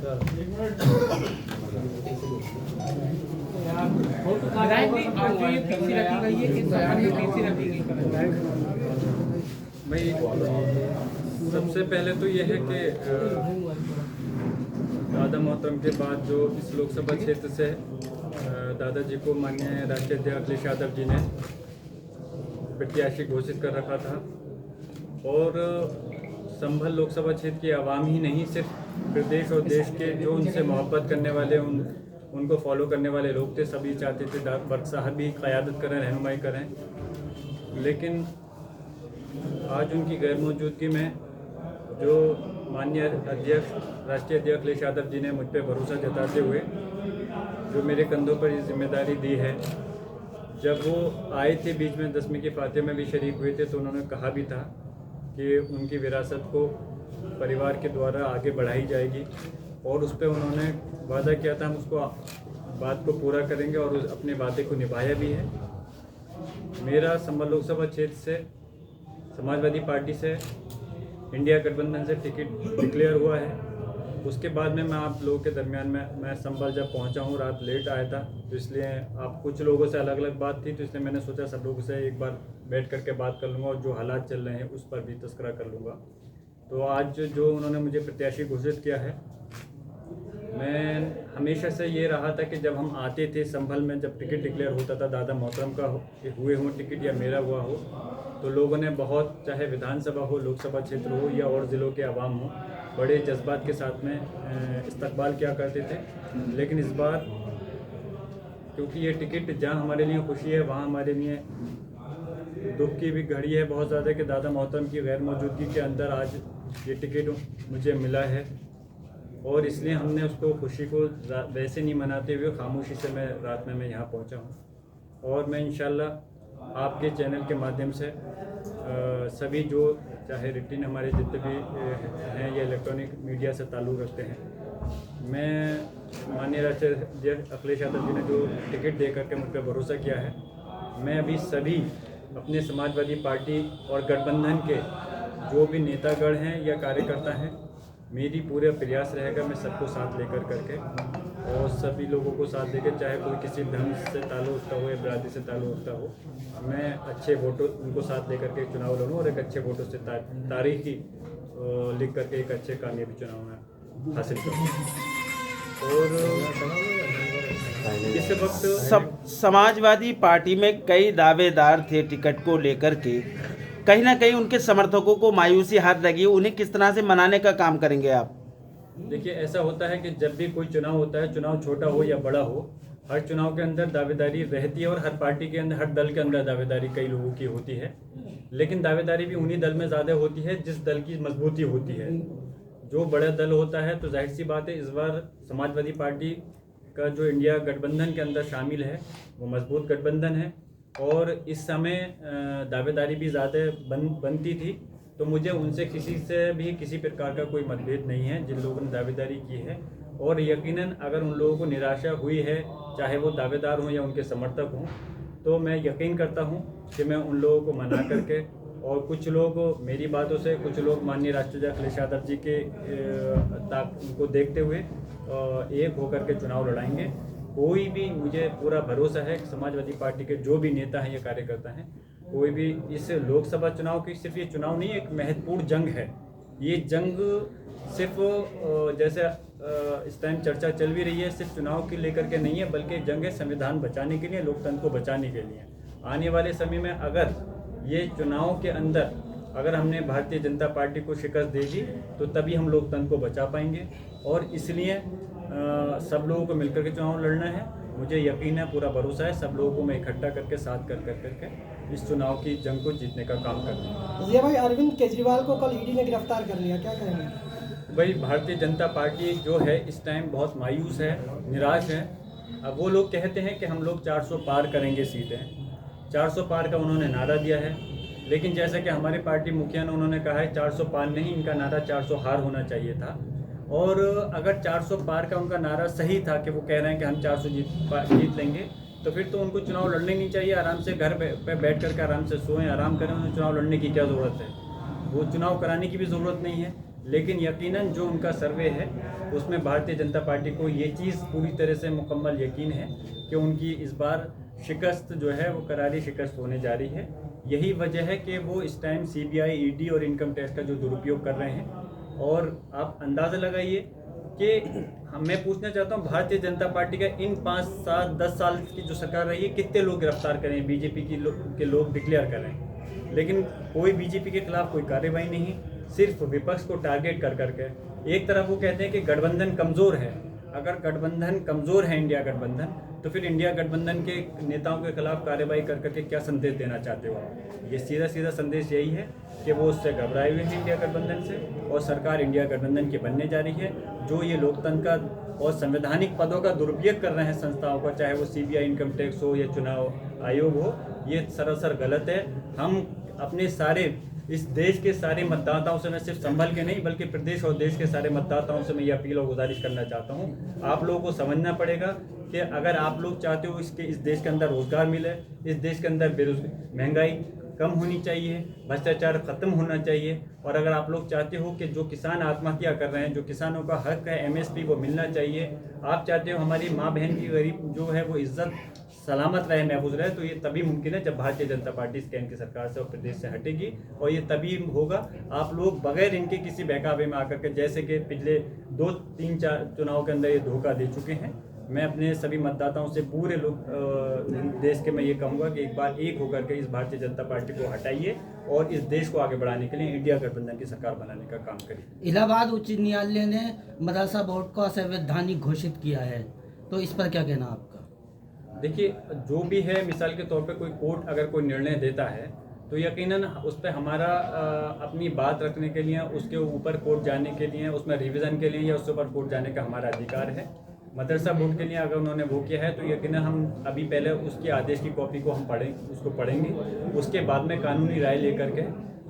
विधायक जी, आज जो ये पीसी रखी गई है, किस संबंध में पीसी रखी गई? भाई, सबसे पहले तो ये है कि दादा मोहतरम के बाद जो इस लोकसभा क्षेत्र से दादाजी को माननीय राष्ट्रीय अध्यक्ष अखिलेश यादव जी ने प्रत्याशी घोषित कर रखा था और संभल लोकसभा क्षेत्र की आवाम ही नहीं, सिर्फ प्रदेश और देश के जो उनसे मोहब्बत करने वाले उनको फॉलो करने वाले लोग थे, सभी चाहते थे बर्क साहब भी क़यादत करें, रहनुमाई करें। लेकिन आज उनकी गैर मौजूदगी में जो माननीय अध्यक्ष राष्ट्रीय अध्यक्ष अखिलेश यादव जी ने मुझ पर भरोसा जताते हुए जो मेरे कंधों पर ये जिम्मेदारी दी है, जब वो आए थे बीच में 10वीं की फातिह में भी शरीक हुए थे, तो उन्होंने कहा भी था कि उनकी विरासत को परिवार के द्वारा आगे बढ़ाई जाएगी और उस पर उन्होंने वादा किया था हम उसको बात को पूरा करेंगे और अपने वादे को निभाया भी है। मेरा संभल लोकसभा क्षेत्र से समाजवादी पार्टी से इंडिया गठबंधन से टिकट डिक्लेयर हुआ है। उसके बाद में मैं आप लोगों के दरमियान में मैं संभल जब पहुंचा हूं, रात लेट आया था, तो इसलिए आप कुछ लोगों से अलग अलग बात थी, तो इसलिए मैंने सोचा सब लोगों से एक बार बैठ करके बात कर लूँगा और जो हालात चल रहे हैं उस पर भी तस्करा कर लूँगा। तो आज जो उन्होंने मुझे प्रत्याशी घोषित किया है, मैं हमेशा से ये रहा था कि जब हम आते थे संभल में, जब टिकट डिक्लेयर होता था दादा मोहतरम का हुए हो टिकट या मेरा हुआ हो, तो लोगों ने बहुत, चाहे विधानसभा हो, लोकसभा क्षेत्र हो या और ज़िलों के आवाम हो, बड़े जज्बात के साथ में इस्तकबाल किया करते थे। लेकिन इस बार क्योंकि ये टिकट जहाँ हमारे लिए खुशी है वहाँ हमारे लिए दुख की भी घड़ी है बहुत ज़्यादा कि दादा मोहतरम की गैर मौजूदगी के अंदर आज ये टिकट मुझे मिला है और इसलिए हमने उसको खुशी को वैसे नहीं मनाते हुए खामोशी से मैं रात में यहाँ पहुँचा हूँ। और मैं इंशाल्लाह आपके चैनल के माध्यम से सभी जो चाहे रिटिन हमारे जितने भी हैं या इलेक्ट्रॉनिक मीडिया से ताल्लुक़ रखते हैं, मैं माननीय राष्ट्रीय अध्यक्ष अखिलेश यादव जी ने जो टिकट दे करके मुझ पर भरोसा किया है, मैं अभी सभी अपने समाजवादी पार्टी और गठबंधन के जो भी नेतागण हैं या कार्यकर्ता हैं, मेरी पूरा प्रयास रहेगा मैं सबको साथ लेकर करके और सभी लोगों को साथ लेकर, चाहे कोई किसी धर्म से ताल्लुक़ रखता हो या बिरादरी से ताल्लुक़ रखता हो, मैं अच्छे वोटों उनको साथ लेकर के चुनाव लड़ूँ और एक अच्छे वोटों से तारीखी लिख करके एक अच्छे कामयाबी चुनाव में हासिल करूँ। और इस वक्त समाजवादी पार्टी में कई दावेदार थे टिकट को लेकर के, कहीं ना कहीं उनके समर्थकों को मायूसी हाथ लगी, उन्हें किस तरह से मनाने का काम करेंगे आप? देखिए, ऐसा होता है कि जब भी कोई चुनाव होता है, चुनाव छोटा हो या बड़ा हो, हर चुनाव के अंदर दावेदारी रहती है और हर पार्टी के अंदर, हर दल के अंदर दावेदारी कई लोगों की होती है। लेकिन दावेदारी भी उन्हीं दल में ज़्यादा होती है जिस दल की मजबूती होती है। जो बड़ा दल होता है तो जाहिर सी बात है, इस बार समाजवादी पार्टी का जो इंडिया गठबंधन के अंदर शामिल है वो मजबूत गठबंधन है और इस समय दावेदारी भी ज़्यादा बनती थी, तो मुझे उनसे किसी से भी किसी प्रकार का कोई मतभेद नहीं है जिन लोगों ने दावेदारी की है। और यकीनन अगर उन लोगों को निराशा हुई है, चाहे वो दावेदार हों या उनके समर्थक हों, तो मैं यकीन करता हूं कि मैं उन लोगों को मना करके, और कुछ लोग मेरी बातों से, कुछ लोग माननीय राष्ट्रीय अध्यक्ष अखिलेश यादव जी के उनको देखते हुए एक होकर के चुनाव लड़ाएंगे। कोई भी, मुझे पूरा भरोसा है कि समाजवादी पार्टी के जो भी नेता हैं या कार्यकर्ता हैं, कोई भी इस लोकसभा चुनाव की, सिर्फ ये चुनाव नहीं, एक महत्वपूर्ण जंग है। ये जंग सिर्फ जैसे इस टाइम चर्चा चल भी रही है, सिर्फ चुनाव की लेकर के नहीं है, बल्कि जंग है संविधान बचाने के लिए, लोकतंत्र को बचाने के लिए। आने वाले समय में अगर ये चुनाव के अंदर अगर हमने भारतीय जनता पार्टी को शिकस्त दे दी तो तभी हम लोकतंत्र को बचा पाएंगे और इसलिए सब लोगों को मिलकर के चुनाव लड़ना है। मुझे यकीन है, पूरा भरोसा है, सब लोगों को मैं इकट्ठा करके साथ करके इस चुनाव की जंग को जीतने का काम करना है। भाई, अरविंद केजरीवाल को कल ईडी ने गिरफ्तार कर लिया, क्या कहेंगे? भाई, भारतीय जनता पार्टी जो है इस टाइम बहुत मायूस है, निराश है। अब वो लोग कहते हैं कि हम लोग 400 पार करेंगे सीटें, 400 पार का उन्होंने नारा दिया है, लेकिन जैसा कि हमारे पार्टी मुखिया ने उन्होंने कहा है 400 पार नहीं, इनका नारा 400 हार होना चाहिए था। और अगर 400 पार का उनका नारा सही था कि वो कह रहे हैं कि हम 400 जीत लेंगे, तो फिर तो उनको चुनाव लड़ने नहीं चाहिए, आराम से घर पे बैठ करके आराम से सोएं, आराम करें। उन्हें चुनाव लड़ने की क्या ज़रूरत है? वो चुनाव कराने की भी ज़रूरत नहीं है। लेकिन यकीनन जो उनका सर्वे है उसमें भारतीय जनता पार्टी को ये चीज़ पूरी तरह से मुकम्मल यकीन है कि उनकी इस बार शिकस्त जो है वो करारी शिकस्त होने जा रही है। यही वजह है कि वो इस टाइम सीबीआई, ईडी और इनकम टैक्स का जो दुरुपयोग कर रहे हैं। और आप अंदाज़ा लगाइए कि मैं पूछना चाहता हूँ, भारतीय जनता पार्टी का इन 5 साल 10 साल की जो सरकार रही है, कितने लोग गिरफ्तार करें, बीजेपी के लोग डिक्लेयर करें, लेकिन कोई बीजेपी के खिलाफ कोई कार्रवाई नहीं, सिर्फ विपक्ष को टारगेट कर करके। एक तरफ वो कहते हैं कि गठबंधन कमज़ोर है। अगर गठबंधन कमज़ोर है, इंडिया गठबंधन, तो फिर इंडिया गठबंधन के नेताओं के खिलाफ कार्रवाई कर करके क्या संदेश देना चाहते हो आप? ये सीधा सीधा संदेश यही है कि वो उससे घबराए हुए हैं इंडिया गठबंधन से, और सरकार इंडिया गठबंधन की बनने जा रही है। जो ये लोकतंत्र का और संवैधानिक पदों का दुरुपयोग कर रहे हैं संस्थाओं का, चाहे वो सीबीआई, इनकम टैक्स हो या चुनाव आयोग हो, ये सरासर गलत है। हम अपने सारे इस देश के सारे मतदाताओं से, मैं सिर्फ संभल के नहीं बल्कि प्रदेश और देश के सारे मतदाताओं से मैं ये अपील और गुजारिश करना चाहता हूँ, आप लोगों को समझना पड़ेगा कि अगर आप लोग चाहते हो इस देश के अंदर रोजगार मिले, इस देश के अंदर महंगाई कम होनी चाहिए, भ्रष्टाचार खत्म होना चाहिए, और अगर आप लोग चाहते हो कि जो किसान आत्महत्या कर रहे हैं, जो किसानों का हक है एमएसपी वो मिलना चाहिए, आप चाहते हो हमारी माँ बहन की गरीब जो है वो इज्जत सलामत रहे, महफूज रहे, तो ये तभी मुमकिन है जब भारतीय जनता पार्टी इस केंद्र की सरकार से और प्रदेश से हटेगी। और ये तभी होगा आप लोग बगैर इनके किसी बहकावे में आकर के, जैसे कि पिछले 2-3-4 चुनाव के अंदर ये धोखा दे चुके हैं। मैं अपने सभी मतदाताओं से पूरे लोग देश के मैं ये कहूँगा कि एक बार एक होकर के इस भारतीय जनता पार्टी को हटाइए और इस देश को आगे बढ़ाने के लिए इंडिया गठबंधन की सरकार बनाने का काम करिए। इलाहाबाद उच्च न्यायालय ने मदरसा बोर्ड को असंवैधानिक घोषित किया है, तो इस पर क्या कहना आपका? देखिए, जो भी है, मिसाल के तौर पे कोई कोर्ट अगर कोई निर्णय देता है तो यकीनन उस पर हमारा अपनी बात रखने के लिए, उसके ऊपर कोर्ट जाने के लिए, उसमें रिवीजन के लिए या उसके ऊपर कोर्ट जाने का हमारा अधिकार है। मदरसा बोर्ड के लिए अगर उन्होंने वो किया है तो यकीनन हम अभी पहले उसके आदेश की कॉपी को हम उसको पढ़ेंगे, उसके बाद में कानूनी राय लेकर के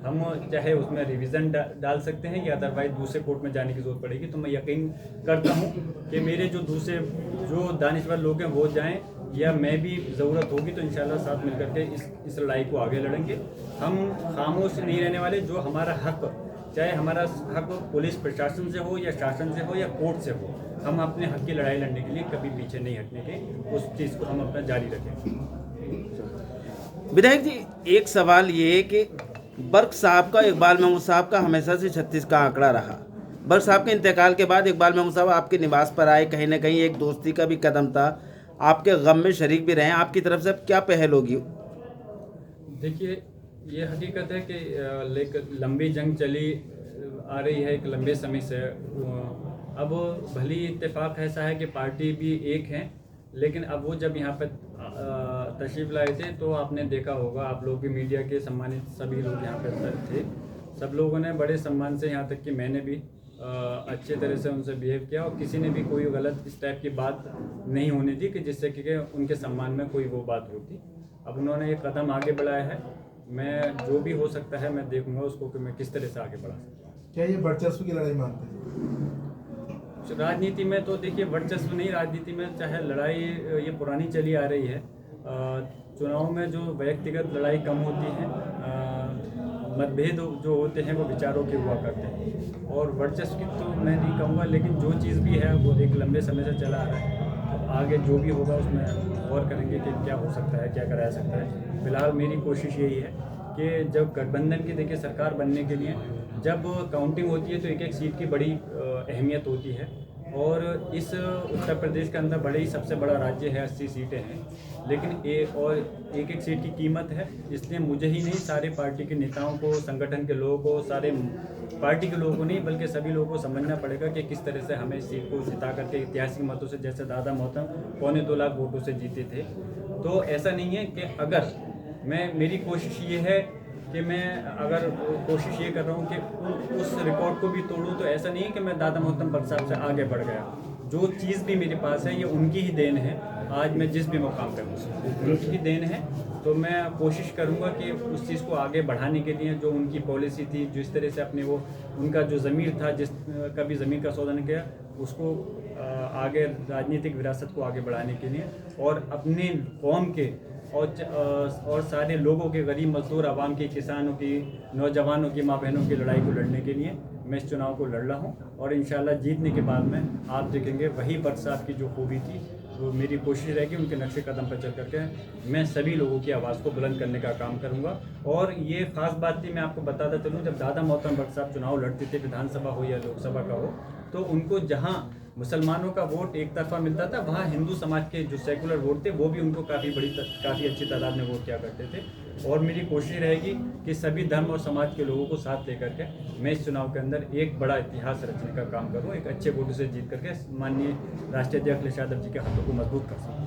हम चाहे उसमें रिवीजन डाल सकते हैं या अदरवाइज दूसरे कोर्ट में जाने की ज़रूरत पड़ेगी। तो मैं यकीन करता हूँ कि मेरे जो दानिश्वर लोग हैं वो जाएं, या मैं भी ज़रूरत होगी तो इंशाल्लाह साथ मिलकर के इस लड़ाई को आगे लड़ेंगे। हम खामोश नहीं रहने वाले। जो हमारा हक, चाहे हमारा हक पुलिस प्रशासन से हो या शासन से हो या कोर्ट से हो, हम अपने हक की लड़ाई लड़ने के लिए कभी पीछे नहीं हटने के, उस चीज़ को हम अपना जारी रखें। विधायक जी, एक सवाल ये है कि बर्क साहब का, इकबाल महमूद साहब का हमेशा से 36 का आंकड़ा रहा। बर्क साहब के इंतकाल के बाद इकबाल महमूद साहब आपके निवास पर आए, कहीं ना कहीं एक दोस्ती का भी कदम था, आपके गम में शरीक भी रहे, आपकी तरफ से अब क्या पहल होगी? देखिए, ये हकीकत है कि लेकिन लंबी जंग चली आ रही है एक लंबे समय से। अब भली इत्तेफाक ऐसा है कि पार्टी भी एक है, लेकिन अब वो जब यहाँ पर तशरीफ़ लाए थे तो आपने देखा होगा, आप लोग भी मीडिया के सम्मानित सभी लोग यहाँ पर थे, सब लोगों ने बड़े सम्मान से, यहाँ तक कि मैंने भी अच्छे तरह से उनसे बिहेव किया, और किसी ने भी कोई गलत इस टाइप की बात नहीं होने दी कि जिससे कि उनके सम्मान में कोई वो बात होती। अब उन्होंने एक कदम आगे बढ़ाया है, मैं जो भी हो सकता है मैं देखूंगा उसको कि मैं किस तरह से आगे बढ़ा सकता हूँ। क्या ये वर्चस्व की लड़ाई मानते हैं? राजनीति में तो देखिए, वर्चस्व नहीं, राजनीति में चाहे लड़ाई ये पुरानी चली आ रही है। चुनाव में जो व्यक्तिगत लड़ाई कम होती है, मतभेद जो होते हैं वो विचारों के हुआ करते हैं, और वर्चस्व की तो मैं नहीं कहूँगा, लेकिन जो चीज़ भी है वो एक लंबे समय से चला आ रहा है। तो आगे जो भी होगा उसमें गौर करेंगे कि क्या हो सकता है, क्या कराया सकता है। फिलहाल मेरी कोशिश यही है कि जब गठबंधन की देखिए सरकार बनने के लिए जब काउंटिंग होती है तो एक एक सीट की बड़ी अहमियत होती है, और इस उत्तर प्रदेश के अंदर बड़े ही सबसे बड़ा राज्य है, 80 सीटें हैं, लेकिन एक एक सीट की कीमत है। इसलिए मुझे ही नहीं, सारे पार्टी के नेताओं को, संगठन के लोगों को, सारे पार्टी के लोगों को नहीं बल्कि सभी लोगों को समझना पड़ेगा कि किस तरह से हमें इस सीट को जिता करके ऐतिहासिक मतों से, जैसे दादा मोहतम 2.25 लाख वोटों से जीते थे। तो ऐसा नहीं है कि अगर मेरी कोशिश ये है कि मैं अगर कोशिश ये कर रहा हूँ कि उस रिकॉर्ड को भी तोड़ूँ, तो ऐसा नहीं है कि मैं दादा मोहतम बख्श साहब से आगे बढ़ गया। जो चीज़ भी मेरे पास है ये उनकी ही देन है। आज मैं जिस भी मुकाम पर हूँ उनकी ही देन है, तो मैं कोशिश करूँगा कि उस चीज़ को आगे बढ़ाने के लिए जो उनकी पॉलिसी थी, जिस तरह से अपने वो उनका जो ज़मीर था, जिस कभी ज़मीर का सौदा नहीं किया, उसको आगे राजनीतिक विरासत को आगे बढ़ाने के लिए और अपने कौम के और सारे लोगों के, गरीब मजदूर आवाम की, किसानों की, नौजवानों की, माँ बहनों की लड़ाई को लड़ने के लिए मैं इस चुनाव को लड़ रहा हूँ और इंशाल्लाह जीतने के बाद में आप देखेंगे वही बर्क साहब की जो खूबी थी, वो मेरी कोशिश रहेगी उनके नक्शे कदम पर चल करके मैं सभी लोगों की आवाज़ को बुलंद करने का काम करूँगा। और ये ख़ास बात थी, मैं आपको बताता चलूँ, जब दादा मोहतरम बर्क साहब चुनाव लड़ते थे, विधानसभा हो या लोकसभा का हो, तो उनको जहाँ मुसलमानों का वोट एक तरफा मिलता था, वहाँ हिंदू समाज के जो सेकुलर वोट थे वो भी उनको काफ़ी अच्छी तादाद में वोट किया करते थे। और मेरी कोशिश रहेगी कि सभी धर्म और समाज के लोगों को साथ लेकर के मैं इस चुनाव के अंदर एक बड़ा इतिहास रचने का काम करूँ, एक अच्छे वोटों से जीत करके माननीय राष्ट्रीय अध्यक्ष अखिलेश यादव जी के हाथों को मजबूत कर सकूँ।